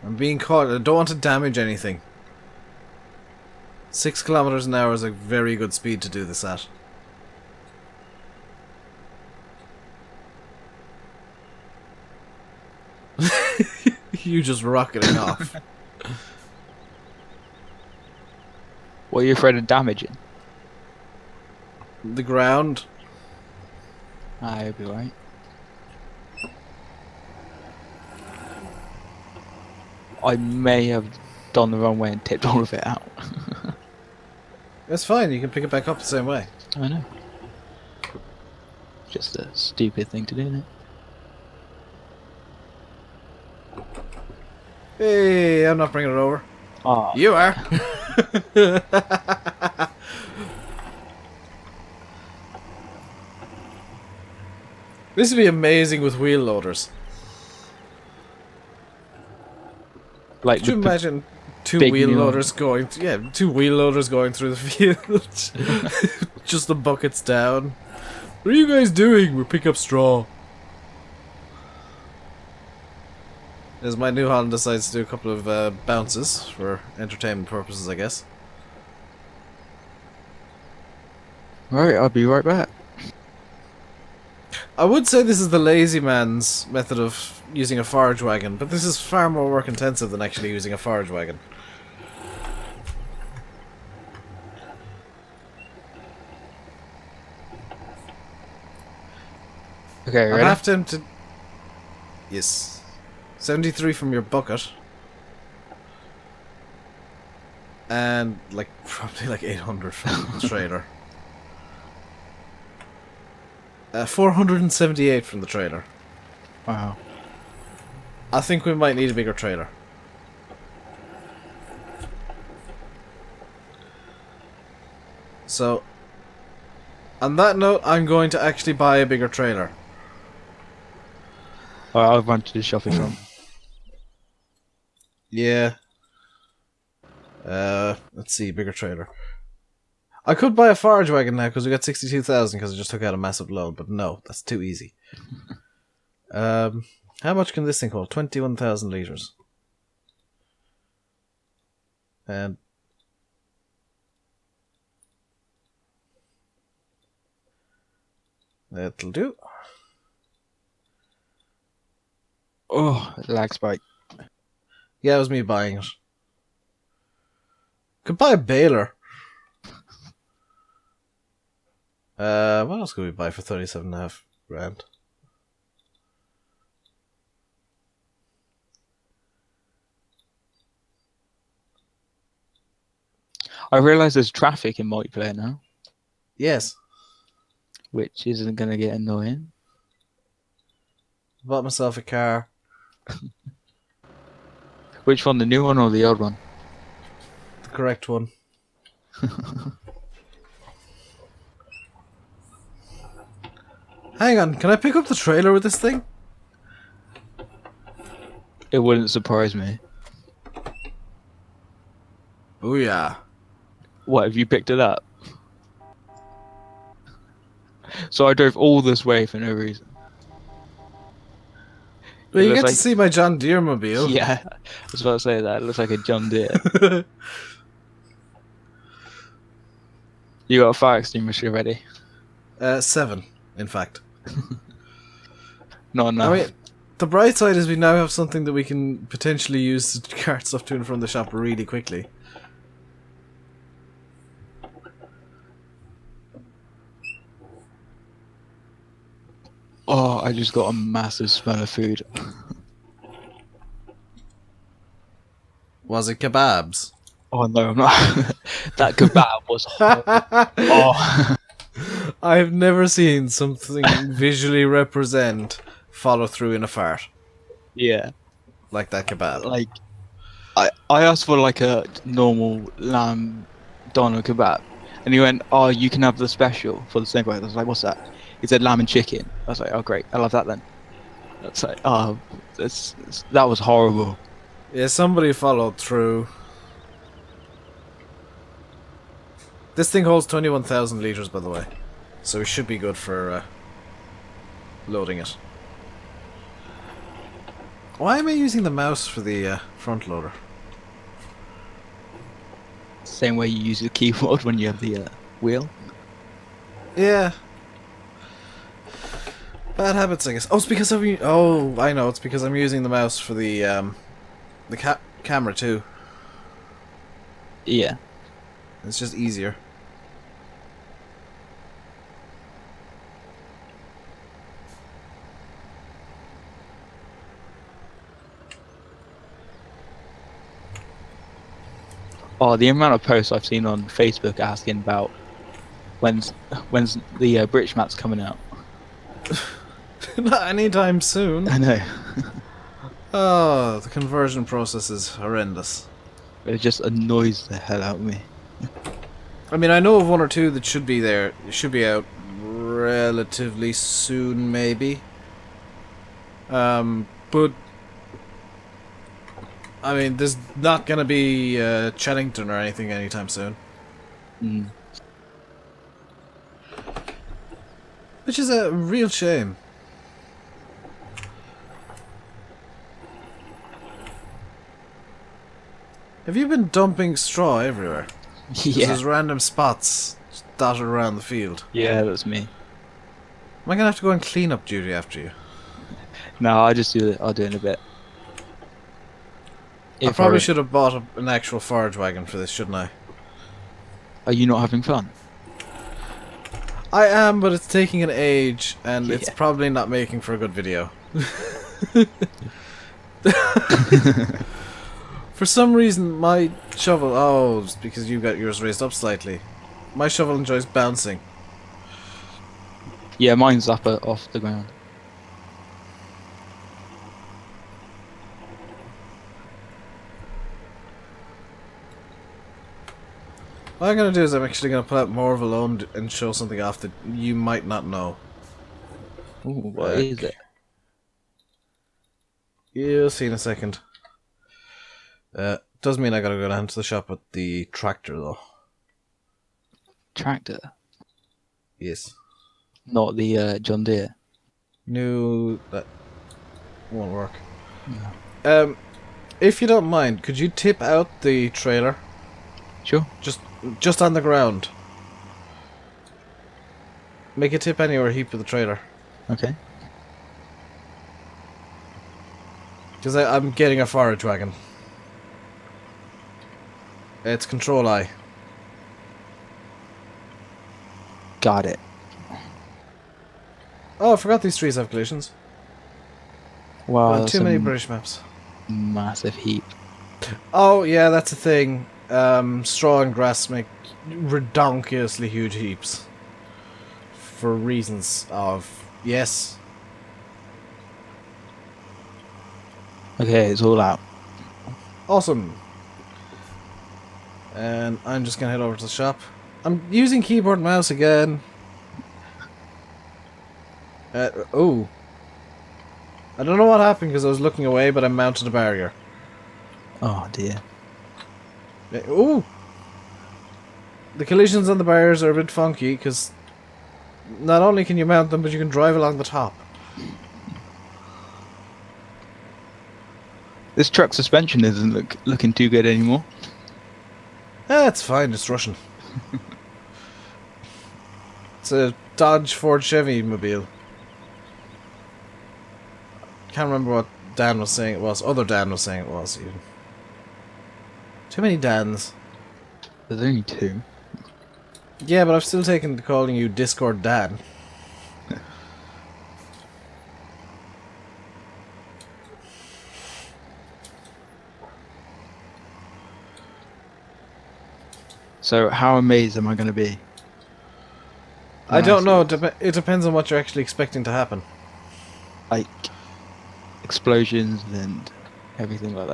I'm being caught. I don't want to damage anything. 6 kilometers an hour is a very good speed to do this at. You just rocketing off. What are you afraid of damaging? The ground. Ah, you'll be right. I may have done the wrong way and tipped all of it out. It's fine, you can pick it back up the same way. I know. Just a stupid thing to do, isn't it? Hey, I'm not bringing it over. Ah, You are. This would be amazing with wheel loaders. like Could you with the imagine two big wheel new- loaders going? Two wheel loaders going through the field, just the buckets down. What are you guys doing? We're picking up straw. As my New Holland decides to do a couple of bounces for entertainment purposes, I guess. Right, I'll be right back. I would say this is the lazy man's method of using a forage wagon, but this is far more work intensive than actually using a forage wagon. Okay, I'm ready? half tempted. Yes. 73 from your bucket. And probably 800 from the trailer. 478 from the trailer. Wow. I think we might need a bigger trailer. So, on that note, I'm going to actually buy a bigger trailer. Alright, I'll run to the shopping front. Yeah. Let's see, bigger trailer. I could buy a forage wagon now because we got 62,000 because I just took out a massive load, but no, that's too easy. How much can this thing hold? 21,000 litres. And that'll do. Oh, lag spike. Yeah, it was me buying it. Could buy a baler. What else could we buy for 37.5 grand? I realise there's traffic in multiplayer now, Yes. which isn't going to get annoying. Bought myself a car. Which one, the new one or the old one? The correct one. Hang on, can I pick up the trailer with this thing? It wouldn't surprise me. Booyah. What, have you picked it up? So I drove all this way for no reason. But you looks get to like- see my John Deere mobile. Yeah, I was about to say that. It looks like a John Deere. You got a fire extinguisher ready? 7, in fact. Not enough. I mean, the bright side is we now have something that we can potentially use to cart stuff to and from the shop really quickly. Oh, I just got a massive smell of food. Was it kebabs? Oh no, I'm not. That kebab was horrible. Oh, I have never seen something visually represent follow through in a fart yeah. like that kebab. Like, I asked for like a normal lamb doner kebab, and he went, "Oh, you can have the special for the same price." I was like, "What's that?" He said, "Lamb and chicken." I was like, "Oh, great, I love that then." That's like, oh, that was horrible. Yeah, somebody followed through. This thing holds 21,000 litres, by the way. So we should be good for loading it. Why am I using the mouse for the front loader? Same way you use the keyboard when you have the wheel. Yeah. Bad habits, I guess. Oh, it's because I'm... Oh, I know. It's because I'm using the mouse for the camera, too. Yeah. It's just easier. Oh, the amount of posts I've seen on Facebook asking about when's the British map's coming out. Not anytime soon. I know. Oh, the conversion process is horrendous. It just annoys the hell out of me. I mean, I know of one or two that should be there. It should be out relatively soon, maybe. But I mean, there's not gonna be Chellington or anything anytime soon. Mm. Which is a real shame. Have you been dumping straw everywhere? 'Cause Yeah. there's random spots dotted around the field. Yeah, that's me. Am I gonna have to go on clean-up duty after you? No, I just do it. I'll do it in a bit. I probably should have bought an actual forage wagon for this, shouldn't I? Are you not having fun? I am, but it's taking an age, and it's Yeah. probably not making for a good video. For some reason, my shovel... Oh, it's because you got yours raised up slightly. My shovel enjoys bouncing. Yeah, mine's up off the ground. What I'm going to do is I'm actually going to put out more of a loan and show something off that you might not know. Ooh, what is it? You'll see in a second. Does mean I gotta go down to the shop with the tractor, though. Tractor, Yes. not the John Deere. No, that won't work. No. If you don't mind, could you tip out the trailer? Sure. Just on the ground. Make a tip anywhere, heap of the trailer. Okay. Because I'm getting a forage wagon. It's Control I. Got it. Oh, I forgot these trees have collisions. Wow, Well, that's too a many British maps. massive heap. Oh, yeah, that's a thing. Straw and grass make redonkulously huge heaps. For reasons of... Yes. Okay, it's all out. Awesome. And I'm just gonna head over to the shop. I'm using keyboard and mouse again. Oh. I don't know what happened because I was looking away, but I mounted a barrier. Oh dear. Ooh! The collisions on the barriers are a bit funky because not only can you mount them, but you can drive along the top. This truck suspension isn't looking too good anymore. It's fine, it's Russian. It's a Dodge Ford Chevy mobile. Can't remember what Dan was saying it was. Other Dan was saying it was, even. Too many Dans. There's only two. Yeah, but I've still taken to calling you Discord Dan. So how amazed am I going to be? I when don't see know. this? It depends on what you're actually expecting to happen. Like explosions and everything like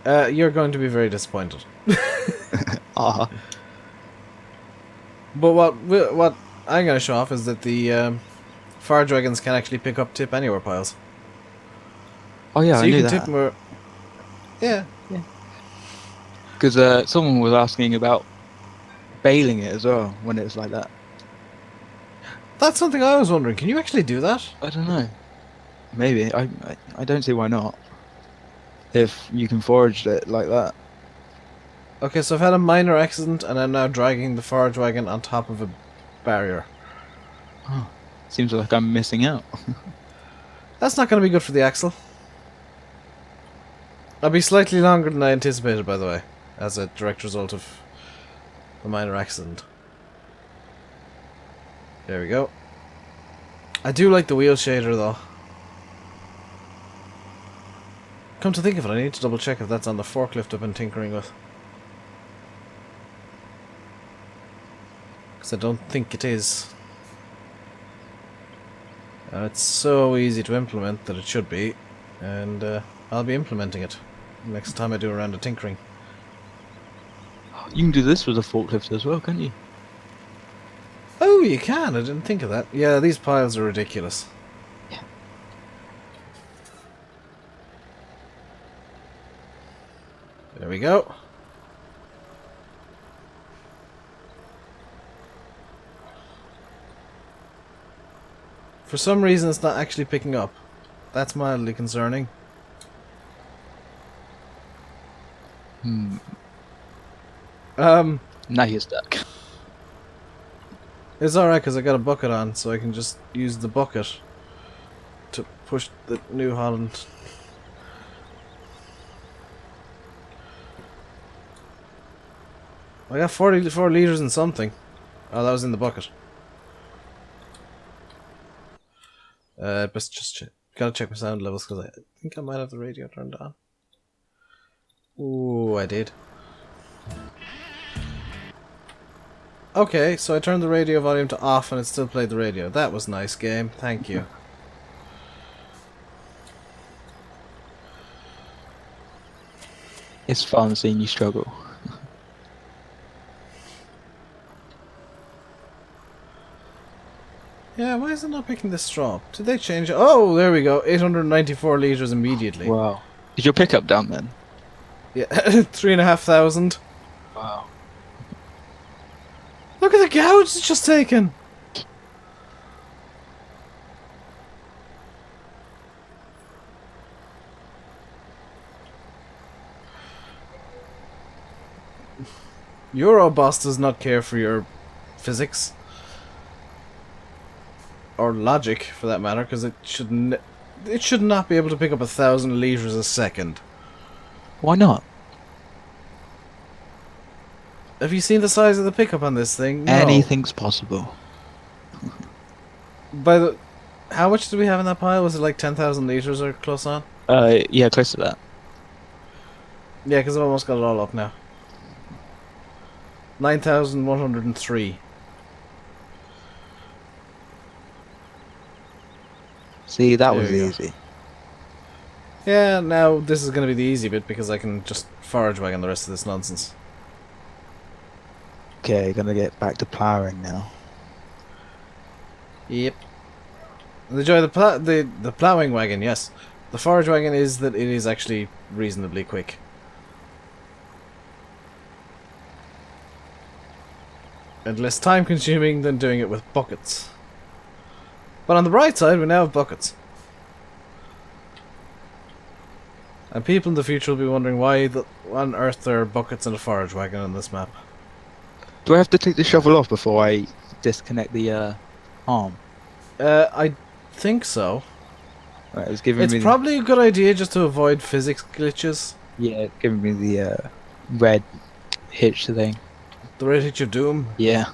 that. You're going to be very disappointed. Ah, But what I'm going to show off is that the fire dragons can actually pick up tip anywhere piles. oh yeah, So I you knew can tip that. them where... Yeah. Because someone was asking about bailing it as well when it's like that. That's something I was wondering. Can you actually do that? I don't know. Maybe I don't see why not. If you can forage it like that. Okay, so I've had a minor accident and I'm now dragging the forage wagon on top of a barrier. Oh, seems like I'm missing out. That's not going to be good for the axle. I'll be slightly longer than I anticipated, by the way, as a direct result of the minor accident. There we go. I do like the wheel shader, though. Come to think of it, I need to double check if that's on the forklift I've been tinkering with. Because I don't think it is. And it's so easy to implement that it should be. And I'll be implementing it next time I do a round of tinkering. You can do this with a forklift as well, can't you? Oh, you can. I didn't think of that. Yeah, these piles are ridiculous. Yeah. There we go. For some reason, it's not actually picking up. That's mildly concerning. Hmm. Um, Now you're stuck. it's alright because I got a bucket on, so I can just use the bucket to push the New Holland. I got 44 litres and something. Oh, that was in the bucket. But just gotta check my sound levels because I think I might have the radio turned on. Ooh, I did. Okay, so I turned the radio volume to off and it still played the radio. That was nice game, thank you. It's fun seeing you struggle. Yeah, why is it not picking the straw? Did they change it? Oh, there we go. 894 litres immediately. Wow. Is your pickup down then? Yeah, 3,500. Wow. Look at the gouge it's just taken. Euroboss does not care for your physics. Or logic, for that matter, because it should not be able to pick up 1,000 litres a second. Why not? Have you seen the size of the pickup on this thing? No. Anything's possible. By the, how much did we have in that pile? Was it like 10,000 litres or close on? Yeah, close to that. Yeah, because I've almost got it all up now. 9,103. See, that There was you go. easy. Yeah, now this is going to be the easy bit because I can just forage wagon the rest of this nonsense. Okay, gonna get back to ploughing now. Yep. The joy of the ploughing wagon, yes. The forage wagon is that it is actually reasonably quick. And less time consuming than doing it with buckets. But on the bright side, we now have buckets. And people in the future will be wondering why on earth there are buckets and a forage wagon on this map. Do I have to take the shovel off before I disconnect the arm? I think so. Right, it's giving It's me probably a good idea just to avoid physics glitches. yeah, it's giving me the red hitch thing. The red hit your doom. Yeah.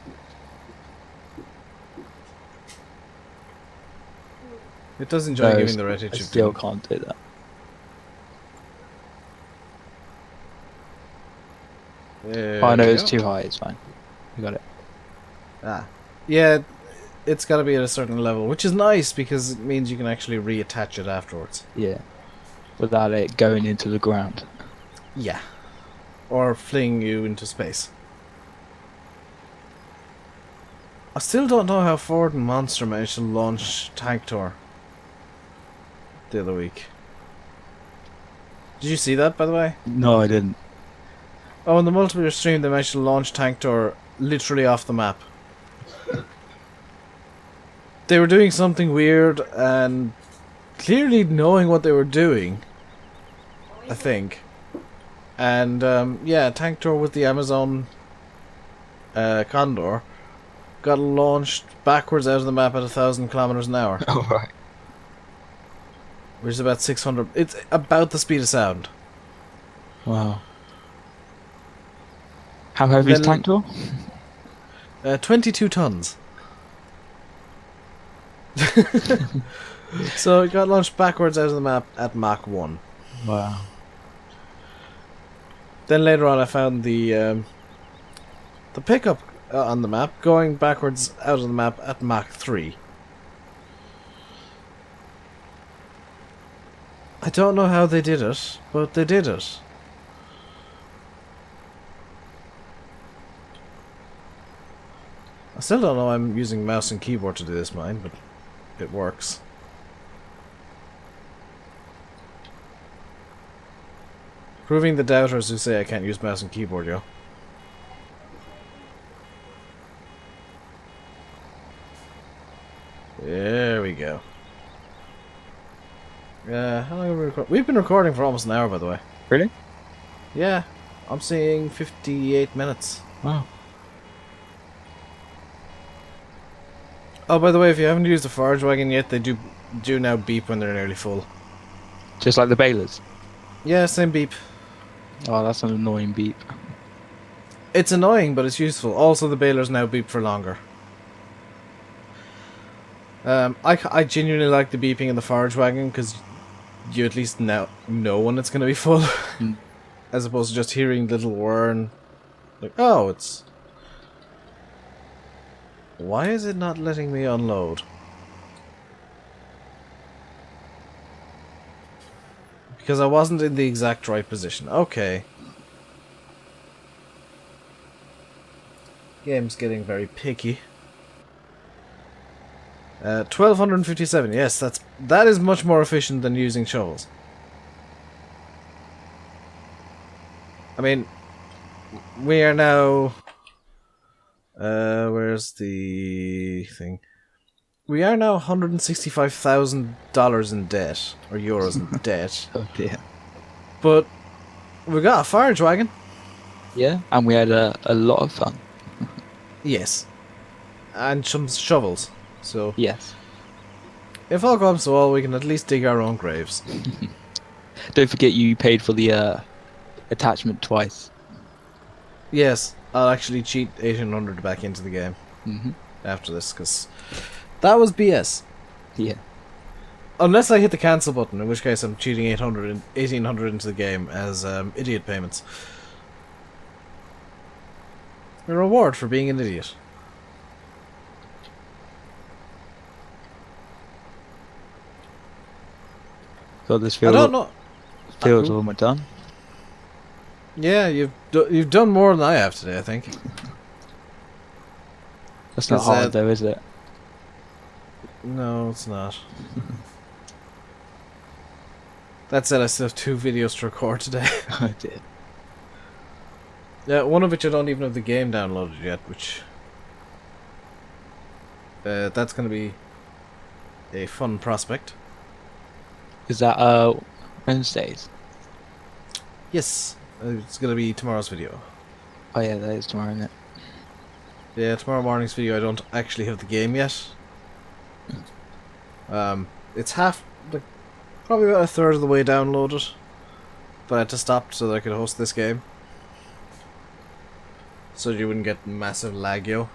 It does enjoy No, giving the red hit I your still doom. can't do that. Oh no, we it's go. too high. It's fine. We got it. Ah. Yeah, it's got to be at a certain level, which is nice because it means you can actually reattach it afterwards. Yeah. Without it going into the ground. Yeah. Or fling you into space. I still don't know how Ford and Monster managed to launch Tank Tour the other week. Did you see that, by the way? No, I didn't. Oh, in the multiplayer stream, they managed to launch Tank Tour literally off the map. They were doing something weird and clearly knowing what they were doing, I think. And, yeah, Tank Tour with the Amazon Condor got launched backwards out of the map at 1,000 kilometers an hour. All right. Which is about 600. It's about the speed of sound. Wow. How heavy is Then- Tank Tour? 22 tons. So it got launched backwards out of the map at Mach 1. Wow. Then later on I found the pickup on the map going backwards out of the map at Mach 3. I don't know how they did it, but they did it. I still don't know I'm using mouse and keyboard to do this, mine, but it works. Proving the doubters who say I can't use mouse and keyboard, yo. There we go. How long have we recorded? We've been recording for almost an hour, by the way. Really? Yeah, I'm seeing 58 minutes. Wow. Oh, by the way, if you haven't used the forage wagon yet, they do now beep when they're nearly full. Just like the balers. Yeah, same beep. Oh, that's an annoying beep. It's annoying, but it's useful. Also, the balers now beep for longer. I genuinely like the beeping in the forage wagon because you at least now know when it's going to be full, as opposed to just hearing little whirn. Like, oh, it's. Why is it not letting me unload? Because I wasn't in the exact right position. Okay. Game's getting very picky. 1257. Yes, that is much more efficient than using shovels. I mean, we are now. Where's the thing? We are now $165,000 in debt, or euros in debt. Oh dear. But we got a forage wagon. Yeah, and we had a lot of fun. Yes, and some shovels. So Yes. if all comes to all, we can at least dig our own graves. Don't forget you paid for the attachment twice. Yes, I'll actually cheat 1800 back into the game Mm-hmm. after this, because that was BS. Yeah. Unless I hit the cancel button, in which case I'm cheating 1800 into the game as idiot payments. A reward for being an idiot. So this I field, don't know. field's almost done. Yeah, you've done more than I have today, I think. That's not 'Cause, hard though, is it? No, it's not. That said, I still have 2 videos to record today. I did. Yeah, one of which I don't even have the game downloaded yet, which... that's going to be a fun prospect. Is that Wednesdays? Yes, it's going to be tomorrow's video. Oh yeah, that is tomorrow, isn't it? Yeah, tomorrow morning's video I don't actually have the game yet. It's like, probably about a third of the way downloaded. But I had to stop so that I could host this game. So you wouldn't get massive lag, yo.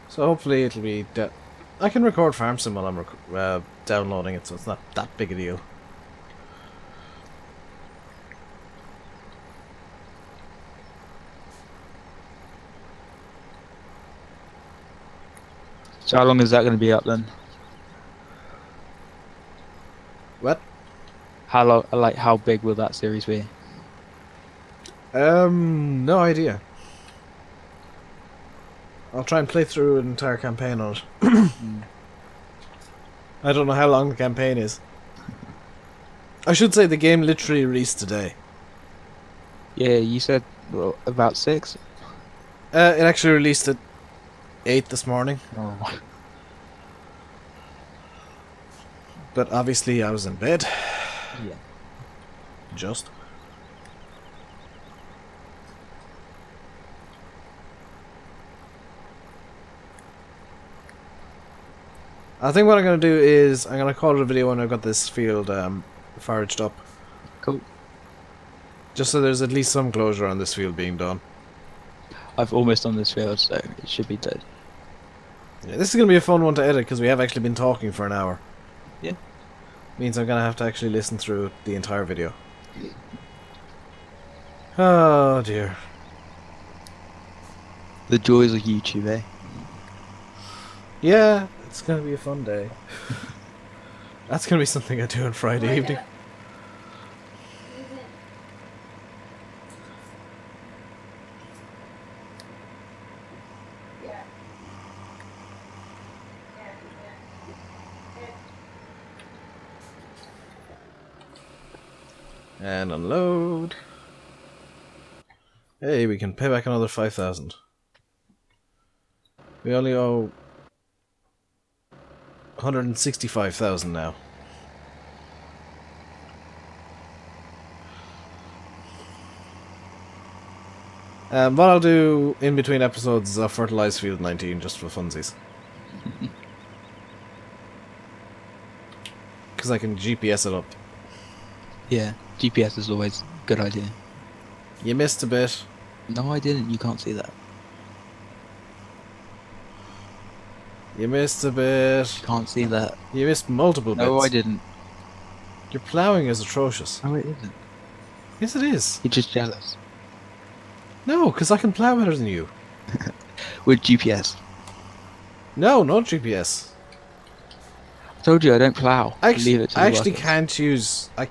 So hopefully it'll be... I can record Farm Sim while I'm downloading it, so it's not that big a deal. So how long is that going to be up then? What? How long? Like how big will that series be? No idea. I'll try and play through an entire campaign on it. I don't know how long the campaign is. I should say the game literally released today. Yeah, you said about 6. It actually released at 8 this morning. Oh. But obviously I was in bed. Yeah. Just. I think what I'm going to do is I'm going to call it a video when I've got this field foraged up. Cool. Just so there's at least some closure on this field being done. I've almost done this field, so it should be dead. Yeah, this is going to be a fun one to edit because we have actually been talking for an hour. Yeah. Means I'm going to have to actually listen through the entire video. Oh dear. The joys of YouTube, eh? Yeah, it's going to be a fun day. That's going to be something I do on Friday evening. And unload. Hey, we can pay back another 5,000. We only owe 165,000 now. What I'll do in between episodes is I'll fertilize Field 19 just for funsies. Because I can GPS it up. Yeah, GPS is always a good idea. You missed a bit. No, I didn't. You can't see that. You missed a bit. Can't see that. You missed multiple bits. No, I didn't. Your ploughing is atrocious. No, it isn't. Yes, it is. You're just jealous. No, because I can plough better than you. With GPS. No, not GPS. I told you I don't plough. Leave it to I the actually workers.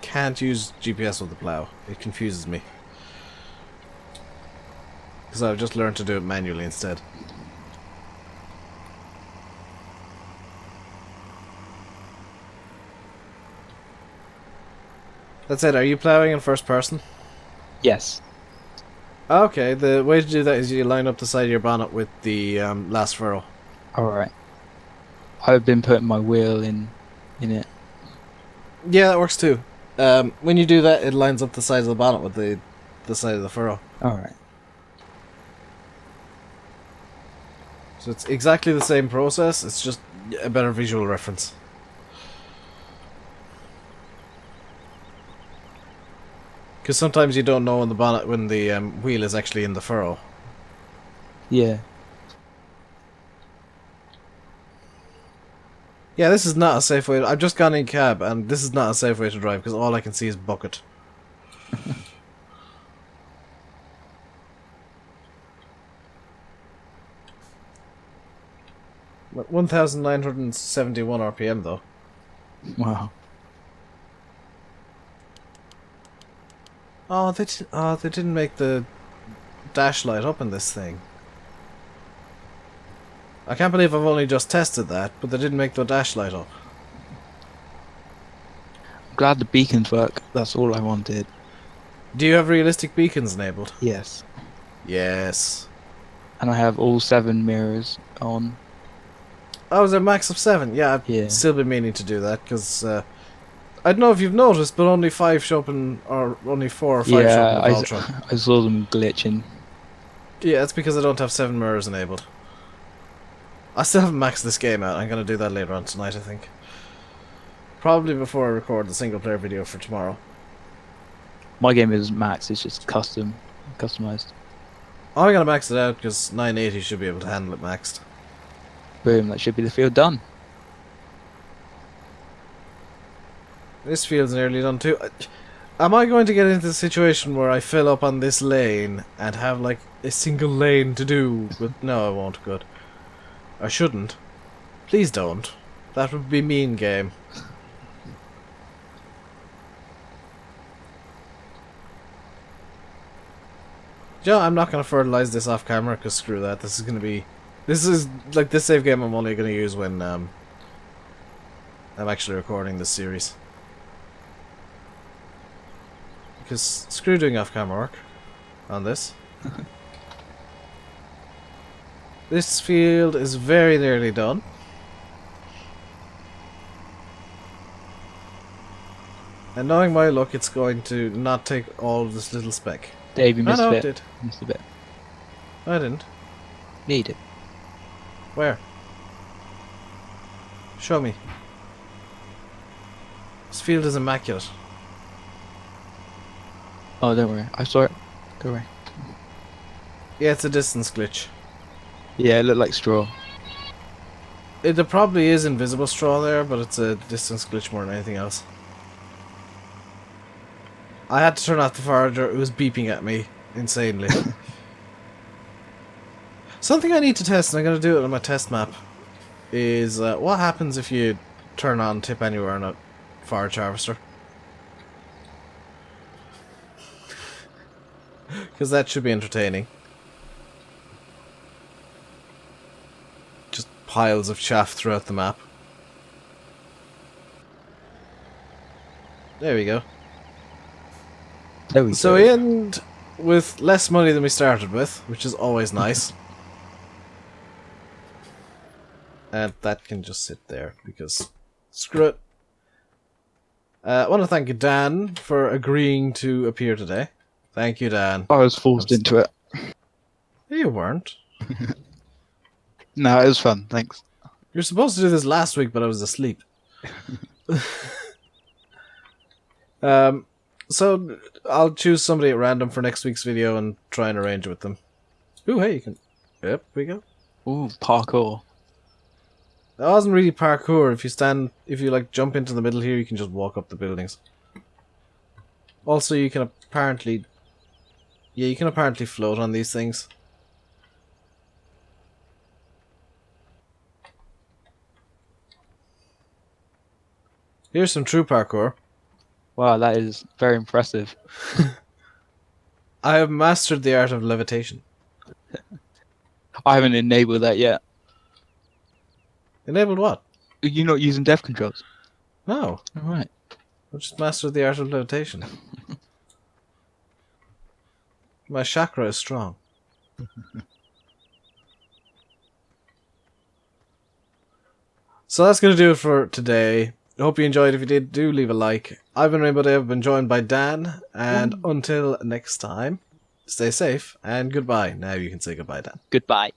can't use GPS with the plough. It confuses me. Because I've just learned to do it manually instead. That's it. Are you ploughing in first person? Yes. Okay, the way to do that is you line up the side of your bonnet with the last furrow. Alright. I've been putting my wheel in it. Yeah, that works too. When you do that, it lines up the side of the bonnet with the side of the furrow. Alright. So it's exactly the same process, it's just a better visual reference. Because sometimes you don't know when the wheel is actually in the furrow. Yeah. Yeah, this is not a safe way. I've just gone in cab, and this is not a safe way to drive because all I can see is bucket. But 1,971 RPM though. Wow. Oh, they didn't make the dash light up in this thing. I can't believe I've only just tested that, but they didn't make the dash light up. I'm glad the beacons work. That's all I wanted. Do you have realistic beacons enabled? Yes. Yes. And I have all 7 mirrors on. Oh, is there a max of 7? Yeah, I've Yeah. still been meaning to do that, because I don't know if you've noticed, but only 5 show up in, or only 4 or 5 show up in the Ultra. I saw them glitching. Yeah, that's because I don't have 7 mirrors enabled. I still haven't maxed this game out. I'm going to do that later on tonight, I think. Probably before I record the single player video for tomorrow. My game is max, it's just customized. I'm going to max it out because 980 should be able to handle it maxed. Boom, that should be the field done. This field's nearly done too. Am I going to get into the situation where I fill up on this lane and have like a single lane to do? But no, I won't. Good. I shouldn't. Please don't. That would be mean, game. Joe, I'm not going to fertilize this off camera because screw that. This is going to be... This is like this save game I'm only going to use when I'm actually recording this series. Because screw doing off camera work on this. This field is very nearly done. And knowing my luck, it's going to not take all of this little speck. Dave, you missed no, a it bit. did. Missed a bit. I didn't. Yeah, you did. Where? Show me. This field is immaculate. Oh, don't worry. I saw it. Don't worry. Yeah, it's a distance glitch. Yeah, it looked like straw. There probably is invisible straw there, but it's a distance glitch more than anything else. I had to turn off the forager. It was beeping at me insanely. Something I need to test, and I'm going to do it on my test map, is what happens if you turn on tip anywhere on a forage harvester. Because that should be entertaining. Just piles of chaff throughout the map. There we go. There we So go. we end with less money than we started with, which is always nice. And that can just sit there, because screw it. I want to thank Dan for agreeing to appear today. Thank you, Dan. I was forced into it. You weren't. No, it was fun. Thanks. You were supposed to do this last week, but I was asleep. So I'll choose somebody at random for next week's video and try and arrange it with them. Ooh, hey, you can... Yep, we go. Ooh, parkour. That wasn't really parkour. If you like jump into the middle here, you can just walk up the buildings. Also, you can apparently... Yeah, you can apparently float on these things. Here's some true parkour. Wow, that is very impressive. I have mastered the art of levitation. I haven't enabled that yet. Enabled what? You're not using dev controls? No. Alright. I've just mastered the art of levitation. My chakra is strong. So that's going to do it for today. I hope you enjoyed. If you did, do leave a like. I've been RainbowDave. I've been joined by Dan. And until next time, stay safe and goodbye. Now you can say goodbye, Dan. Goodbye.